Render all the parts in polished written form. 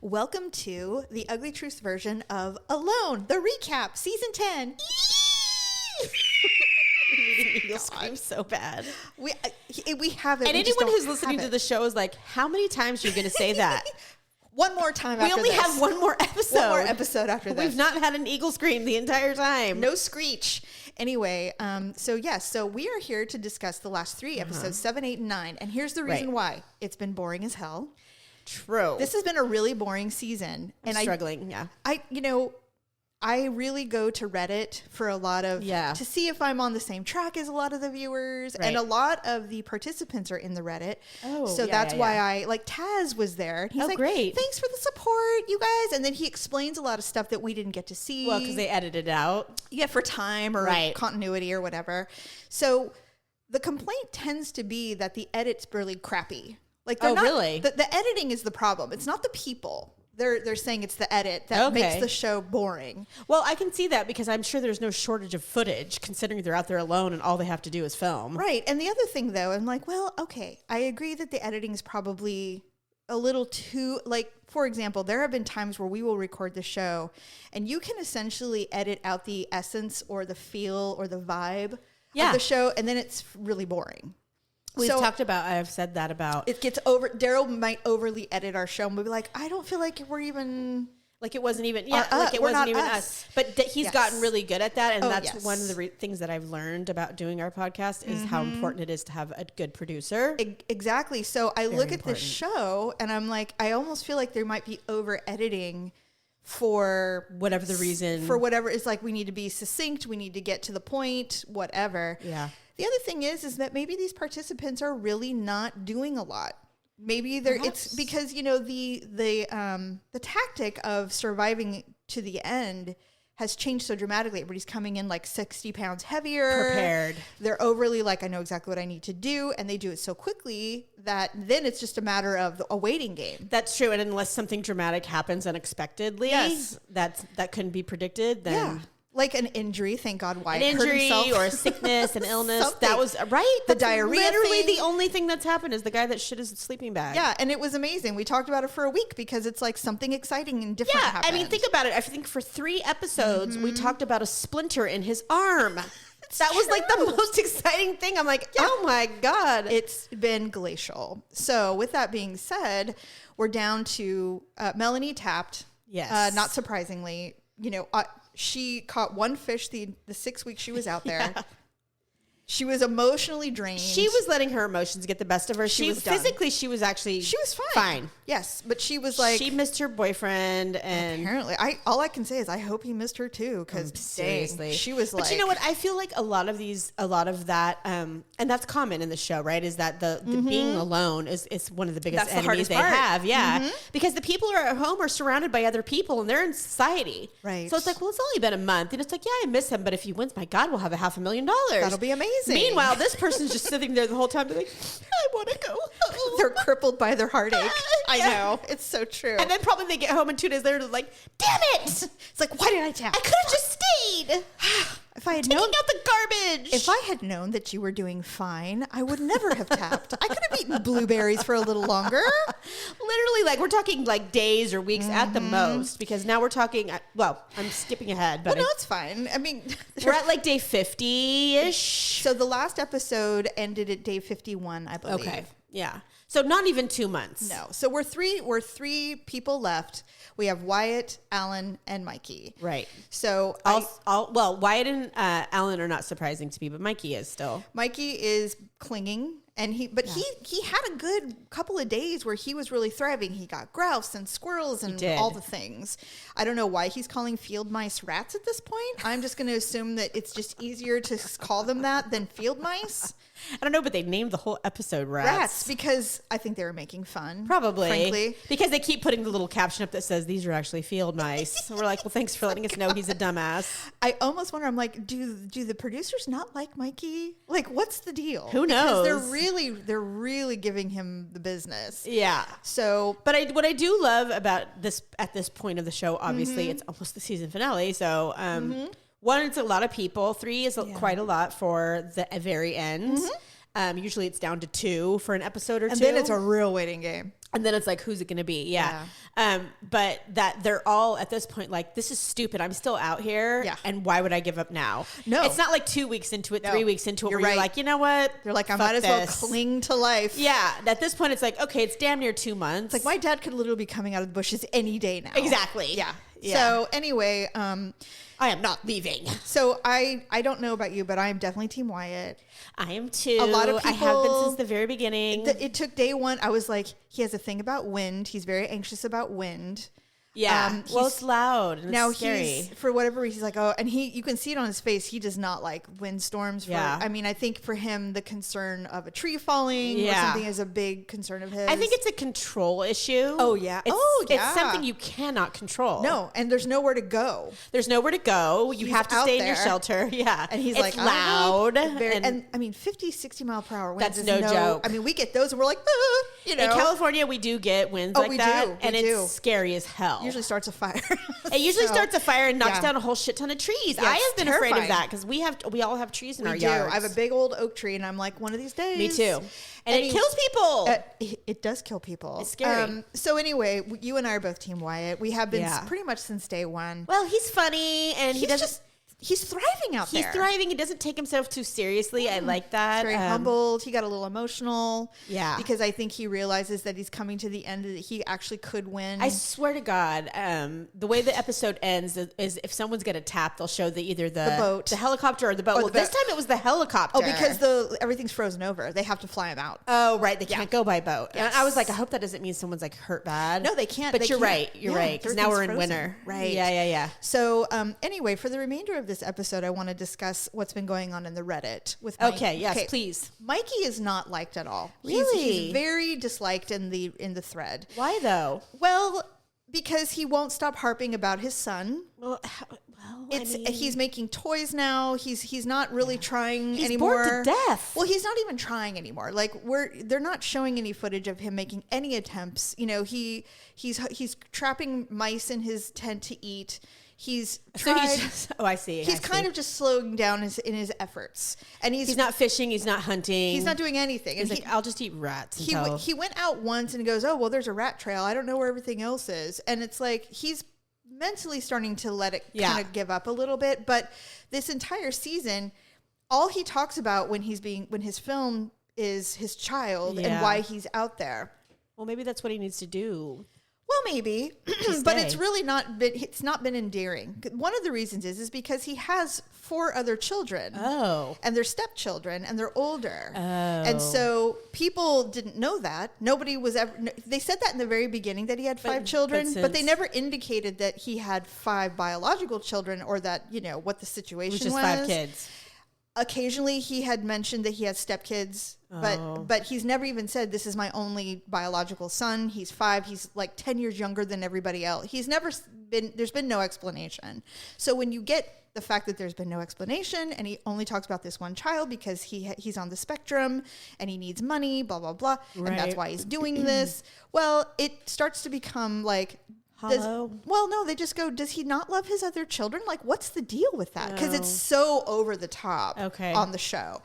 Welcome to the Ugly Truth version of Alone, the recap, season 10. You'll scream so bad. We have it. And anyone who's listening to the show is like, how many times are you going to say that? One more time we after only this. have one more episode. One more episode after this. We've not had an eagle scream the entire time. No screech. Anyway, so we are here to discuss the last three episodes, 7, 8, and 9. And here's the reason why. It's been boring as hell. True. This has been a really boring season. I'm struggling, yeah. I really go to Reddit for a lot of, to see if I'm on the same track as a lot of the viewers. Right. And a lot of the participants are in the Reddit. Oh, so that's why Taz was there. He's like, great. Thanks for the support, you guys. And then he explains a lot of stuff that we didn't get to see. Well, because they edited it out. Yeah, for time or continuity or whatever. So the complaint tends to be that the edit's really crappy. Like, really? The editing is the problem. It's not the people. They're saying it's the edit that makes the show boring. Well, I can see that because I'm sure there's no shortage of footage considering they're out there alone and all they have to do is film. Right. And the other thing, though, I'm like, well, okay, I agree that the editing is probably a little too, like, for example, there have been times where we will record the show and you can essentially edit out the essence or the feel or the vibe of the show, and then it's really boring. I've said that about. It gets over, Daryl might overly edit our show and we'll be like, I don't feel like we're even. Like it wasn't even, like it wasn't even us. But he's gotten really good at that. And that's one of the things that I've learned about doing our podcast is how important it is to have a good producer. Exactly. So I look at this show and I'm like, I almost feel like there might be over editing for whatever the reason. For whatever, it's like we need to be succinct. We need to get to the point, whatever. Yeah. The other thing is that maybe these participants are really not doing a lot. Maybe it's because, the tactic of surviving to the end has changed so dramatically. Everybody's coming in like 60 pounds heavier. Prepared. They're overly like, I know exactly what I need to do. And they do it so quickly that then it's just a matter of a waiting game. That's true. And unless something dramatic happens unexpectedly, that couldn't be predicted, then... Yeah. Like an injury, thank God Wyatt hurt himself. An injury or a sickness, an illness. That was, right? The diarrhea literally thing. The only thing that's happened is the guy that shit his sleeping bag. Yeah, and it was amazing. We talked about it for a week because it's like something exciting and different happened. I mean, think about it. I think for 3 episodes, we talked about a splinter in his arm. That was like the most exciting thing. I'm like, oh my God. It's been glacial. So with that being said, we're down to Melanie tapped. Yes. Not surprisingly, she caught one fish the 6 weeks she was out there. Yeah. She was emotionally drained. She was letting her emotions get the best of her. She was physically, she was fine. Yes, but she was like, she missed her boyfriend, and apparently, all I can say is I hope he missed her too. Because seriously, she was like. But you know what? I feel like a lot of that, and that's common in the show, right? Is that the being alone is one of the biggest enemies they have. Yeah, because the people who are at home are surrounded by other people, and they're in society. Right. So it's like, well, it's only been a month, and it's like, yeah, I miss him, but if he wins, my God, we'll have $500,000. That'll be amazing. Meanwhile, this person's just sitting there the whole time. They're like, I want to go home. They're crippled by their heartache. I know. It's so true. And then probably they get home and 2 days later, they're like, damn it. It's like, why did I tap? I could have just stayed. If I had taking out the garbage. If I had known that you were doing fine, I would never have tapped. I could have eaten blueberries for a little longer. Literally, like, we're talking like days or weeks at the most, because now we're talking, well, I'm skipping ahead. But no, it's fine. I mean, we're at like day 50-ish. So the last episode ended at day 51, I believe. Okay. Yeah. So not even 2 months. No. So we're three people left. We have Wyatt, Alan, and Mikey. Right. So well, Wyatt and Alan are not surprising to me, but Mikey is still. Mikey is clinging, and he had a good couple of days where he was really thriving. He got grouse and squirrels and all the things. I don't know why he's calling field mice rats at this point. I'm just going to assume that it's just easier to call them that than field mice. I don't know, but they named the whole episode Rats. Because I think they were making fun. Probably. Frankly. Because they keep putting the little caption up that says, these are actually field mice. So we're like, well, thanks for letting us know he's a dumbass. I almost wonder, I'm like, do the producers not like Mikey? Like, what's the deal? Who knows? Because they're really giving him the business. Yeah. So. But what I do love about this, at this point of the show, obviously, it's almost the season finale. So, 1, it's a lot of people. 3 is quite a lot for the very end. Usually it's down to 2 for an episode or 2. And then it's a real waiting game. And then it's like, who's it going to be? Yeah. But that they're all at this point, like, this is stupid. I'm still out here. Yeah. And why would I give up now? No. It's not like 2 weeks into it, 3 weeks into it, where you're like, you know what? You're like, I might as well cling to life. Yeah. At this point, it's like, okay, it's damn near 2 months. It's like, my dad could literally be coming out of the bushes any day now. Exactly. Yeah. So anyway, I am not leaving. So I don't know about you, but I am definitely Team Wyatt. I am too. A lot of people, I have been since the very beginning. It took day one. I was like, he has a thing about wind. He's very anxious about wind. Yeah. Well, it's loud and it's scary. He's, for whatever reason, he's like, oh, and you can see it on his face. He does not like windstorms. I mean, I think for him, the concern of a tree falling or something is a big concern of his. I think it's a control issue. Oh, yeah. It's something you cannot control. No. And there's nowhere to go. You have to stay in your shelter. Yeah. And he's it's like loud. And I mean, 50, 60 mile per hour winds. That's no joke. I mean, we get those and we're like, In California, we do get winds like that. And it's scary as hell. Usually starts a fire. It usually starts a fire and knocks down a whole shit ton of trees. I have been afraid of that because we all have trees in our yards. I have a big old oak tree, and I'm like, one of these days. Me too. And it kills people. It does kill people. It's scary. So anyway, you and I are both Team Wyatt. We have been pretty much since day one. Well, he's funny, and he's thriving out there. He's thriving. He doesn't take himself too seriously. I like that. He's very humbled. He got a little emotional. Yeah. Because I think he realizes that he's coming to the end, that he actually could win. I swear to God, the way the episode ends is if someone's going to tap, they'll show either the boat, the helicopter, or the boat. Well, this time it was the helicopter. Oh, because everything's frozen over. They have to fly him out. Oh, right. They can't go by boat. Yes. And I was like, I hope that doesn't mean someone's like hurt bad. No, they can't. But you're right. You're right. Because now we're in winter. Right. Yeah. So anyway, for the remainder of this episode, I want to discuss what's been going on in the Reddit with Mike. Okay, yes, please. Mikey is not liked at all. Really? He's very disliked in the thread. Why though? Well, because he won't stop harping about his son. He's making toys now. He's not really trying anymore. He's bored to death. Well, he's not even trying anymore. Like they're not showing any footage of him making any attempts. You know, he's trapping mice in his tent to eat. He's tried. I see. He's kind of just slowing down in his efforts, and he's not fishing. He's not hunting. He's not doing anything. He's like, I'll just eat rats. He went out once and goes, oh well, there's a rat trail. I don't know where everything else is, and it's like he's mentally starting to let it kind of give up a little bit. But this entire season, all he talks about when his film is his child and why he's out there. Well, maybe that's what he needs to do. Well, maybe, but it's really not been endearing. One of the reasons is because he has 4 other children. Oh. And they're stepchildren and they're older. Oh. And so people didn't know that. Nobody was ever, they said that in the very beginning that he had 5 children, but they never indicated that he had 5 biological children or that, what the situation was. Just 5 kids. Occasionally he had mentioned that he has stepkids, but he's never even said this is my only biological son. He's 5. He's like 10 years younger than everybody else. There's been no explanation. So when you get the fact that there's been no explanation and he only talks about this one child because he's on the spectrum and he needs money, blah, blah, blah. Right. And that's why he's doing this. Well, it starts to become like, no, they just go, does he not love his other children? Like, what's the deal with that? Because it's so over the top on the show.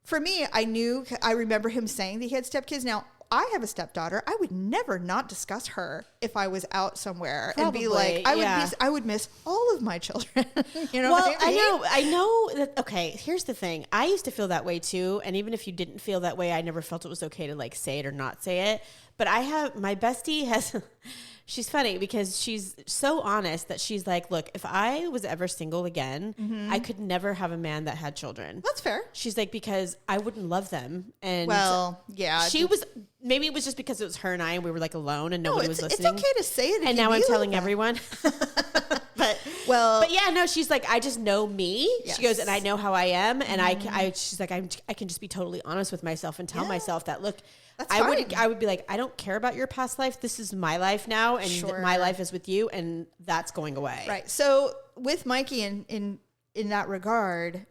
For me, I remember him saying that he had stepkids. Now, I have a stepdaughter. I would never not discuss her if I was out somewhere and be like, I would miss all of my children. You know what I mean? I know that. Okay, here's the thing. I used to feel that way too. And even if you didn't feel that way, I never felt it was okay to like say it or not say it. But my bestie has... She's funny because she's so honest that she's like, look, if I was ever single again, I could never have a man that had children. That's fair. She's like, because I wouldn't love them. And maybe it was just because it was her and I and we were like alone and nobody was listening. It's okay to say it. And now I'm telling everyone. But yeah, no, she's like, I just know me. Yes. She goes, and I know how I am. And she's like, I can just be totally honest with myself and tell myself that, look, I would be like, I don't care about your past life. This is my life now, and my life is with you, and that's going away. Right. So with Mikey in in that regard,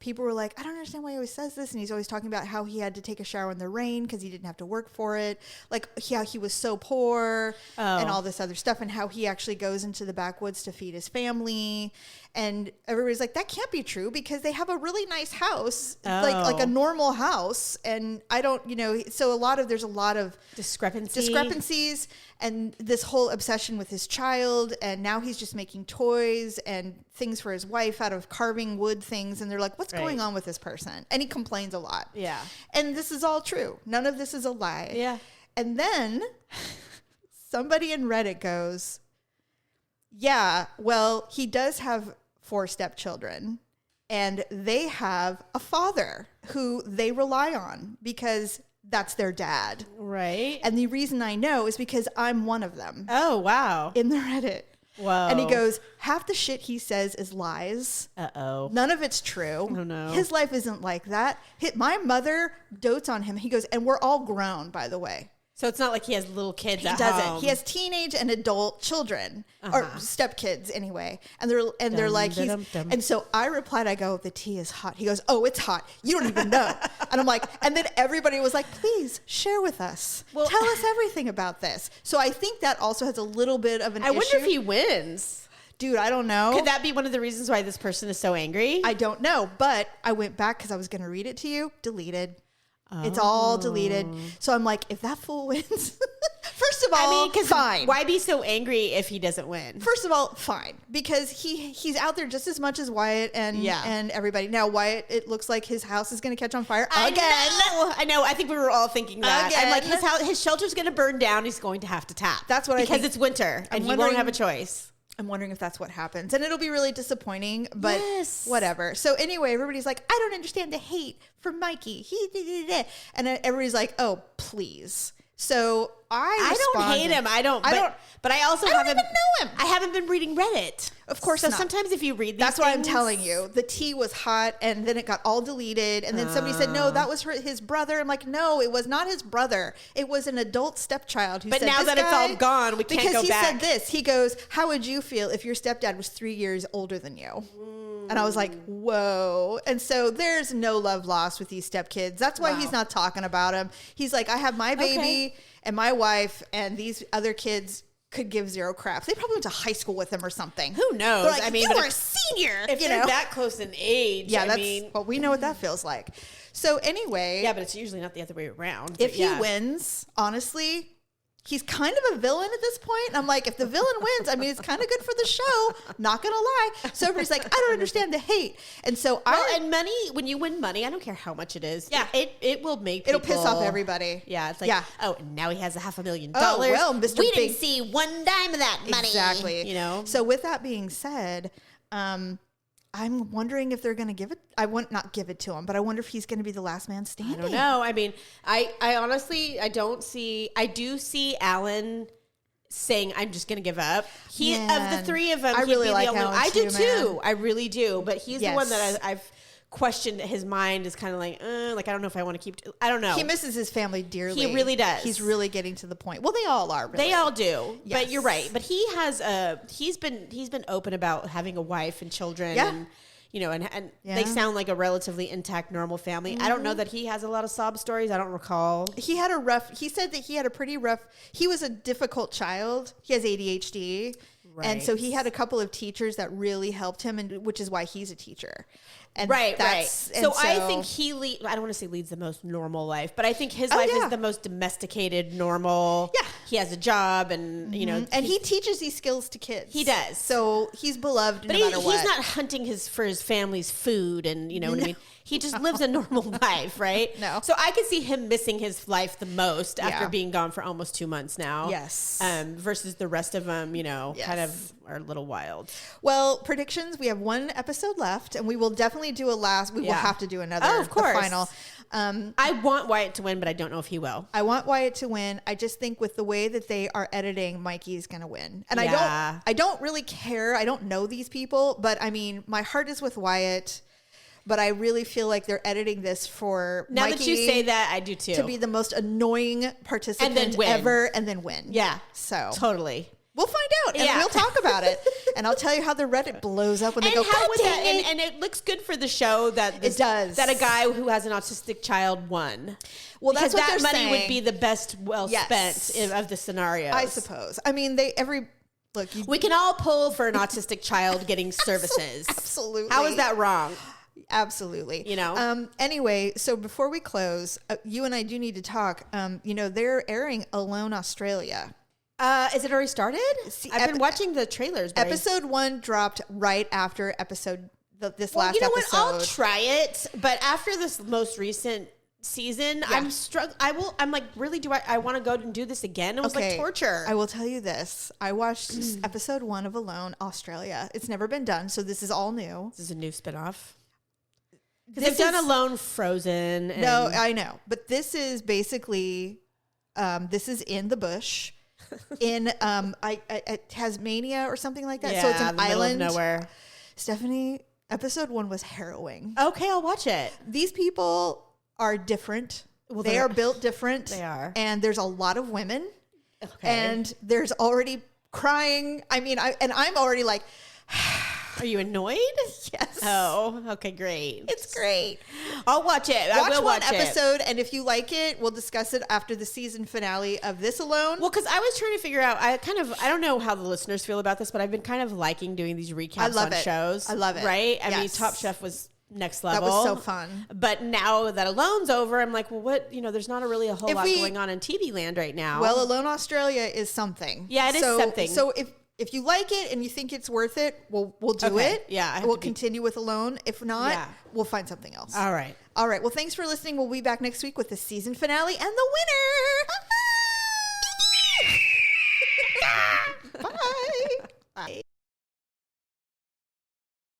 people were like, I don't understand why he always says this. And he's always talking about how he had to take a shower in the rain because he didn't have to work for it. Like how he was so poor and all this other stuff, and how he actually goes into the backwoods to feed his family. And everybody's like, that can't be true because they have a really nice house, like a normal house. And I don't, so there's a lot of discrepancies and this whole obsession with his child. And now he's just making toys and things for his wife out of carving wood things. And they're like, what's going on with this person? And he complains a lot. Yeah. And this is all true. None of this is a lie. Yeah. And then somebody in Reddit goes, yeah, well, he does have 4 stepchildren, and they have a father who they rely on because that's their dad. Right. And the reason I know is because I'm one of them. Oh, wow. In the Reddit. Whoa. And he goes, half the shit he says is lies. Uh-oh. None of it's true. Oh, no. His life isn't like that. My mother dotes on him. He goes, and we're all grown, by the way. So it's not like he has little kids at home. He doesn't. He has teenage and adult children, or stepkids anyway. And they're like, and so I replied, I go, the tea is hot. He goes, oh, it's hot. You don't even know. And I'm like, and then everybody was like, please share with us. Well, tell us everything about this. So I think that also has a little bit of an issue. I wonder if he wins. Dude, I don't know. Could that be one of the reasons why this person is so angry? I don't know. But I went back because I was going to read it to you. Deleted. It's all deleted. So I'm like, if that fool wins, first of all, fine. Why be so angry if he doesn't win? First of all, fine. Because he's out there just as much as Wyatt and everybody. Now, Wyatt, it looks like his house is going to catch on fire again. I know. I think we were all thinking that. Again. I'm like, his shelter's going to burn down. He's going to have to tap. That's what I think. Because it's winter and he won't have a choice. I'm wondering if that's what happens. And it'll be really disappointing, but whatever. So anyway, everybody's like, I don't understand the hate for Mikey. And everybody's like, oh, please. So I don't hate him. But I also haven't even know him. I haven't been reading Reddit. Of course not. So sometimes if you read these that's why I'm telling you. The tea was hot and then it got all deleted. And then somebody said, no, that was his brother. I'm like, no, it was not his brother. It was an adult stepchild who said, but now that it's all gone, we can't go back. Because he said this. He goes, how would you feel if your stepdad was 3 years older than you? And I was like, whoa. And so there's no love lost with these stepkids. That's why he's not talking about them. He's like, I have my baby and my wife, and these other kids could give zero craps. They probably went to high school with him or something. Who knows? They're like, I mean, you were a senior. If they're that close in age, well, we know what that feels like. So anyway. Yeah, but it's usually not the other way around. If he wins, honestly, he's kind of a villain at this point. I'm like, if the villain wins, I mean, it's kind of good for the show. Not going to lie. So everybody's like, I don't understand the hate. And so and money, when you win money, I don't care how much it is. Yeah. It will make people. It'll piss off everybody. Yeah. It's like, oh, now he has $500,000. Oh, well, Mr. We didn't see one dime of that money. Exactly. So with that being said, I'm wondering if they're going to give it. I want not give it to him, but I wonder if he's going to be the last man standing. I don't know. I mean, I honestly, I do see Alan saying, I'm just going to give up. Of the three of them, I really like Alan. I do too. I really do. But he's the one that I've questioned. His mind is kind of like I don't know if I want to keep. I don't know. He misses his family dearly. He really does. He's really getting to the point. Well, they all are. Really. They all do. Yes. But you're right. But he has he's been open about having a wife and children. Yeah. And, and they sound like a relatively intact, normal family. Mm-hmm. I don't know that he has a lot of sob stories. I don't recall. He said that he had a pretty rough, he was a difficult child. He has ADHD. Right. And so he had a couple of teachers that really helped him, which is why he's a teacher. And right. So I think I don't want to say leads the most normal life, but I think his life is the most domesticated, normal. Yeah. He has a job and, and he teaches these skills to kids. He does. So he's beloved no matter what. He's not hunting for his family's food and, what I mean? He just lives a normal life, right? No. So I could see him missing his life the most after being gone for almost 2 months now. Yes. Versus the rest of them, kind of are a little wild. Well, predictions. We have one episode left, and we will definitely do a last. We will have to do another. Oh, of course. The final. I want Wyatt to win, but I don't know if he will. I want Wyatt to win. I just think with the way that they are editing, Mikey's going to win. And I don't really care. I don't know these people, but I mean, my heart is with Wyatt. But I really feel like they're editing this for now Mikey that you say that, I do too. To be the most annoying participant ever and then win. Yeah. So totally. We'll find out and we'll talk about it. And I'll tell you how the Reddit blows up when they go, how would that, and it looks good for the show that it does. That a guy who has an autistic child won. Well, because that's what that they're money saying. would be the best spent of the scenarios. I suppose. I mean, we can all pull for an autistic child getting services. Absolutely. How is that wrong? Absolutely. You know? Anyway, so before we close, you and I do need to talk. They're airing Alone Australia. Is it already started? I've been watching the trailers. Episode 1 dropped right after this last episode. You know what? I'll try it. But after this most recent season, I'm struggling. I'm like, really, I want to go and do this again? It was like torture. I will tell you this. I watched episode 1 of Alone Australia. It's never been done, so this is all new. This is a new spinoff. Because they've done Alone Frozen. No, I know. But this is basically, this is in the bush. In Tasmania or something like that. Yeah, so it's an island. Middle of nowhere. Stephanie, episode 1 was harrowing. Okay, I'll watch it. These people are different. Well, they are built different. They are. And there's a lot of women. Okay. And there's already crying. I mean, I'm already like... Are you annoyed? Yes. Oh, okay, great. It's great. I'll watch it. I will watch one episode, and if you like it, we'll discuss it after the season finale of this Alone. Well, because I was trying to figure out, I don't know how the listeners feel about this, but I've been kind of liking doing these recaps on shows. I love it. Right? I mean, Top Chef was next level. That was so fun. But now that Alone's over, I'm like, well, what? There's not really a whole lot going on in TV land right now. Well, Alone Australia is something. Yeah, it is something. So if you like it and you think it's worth it, we'll do it. Yeah. We'll continue with Alone. If not, we'll find something else. All right. Well, thanks for listening. We'll be back next week with the season finale and the winner. Bye. Bye.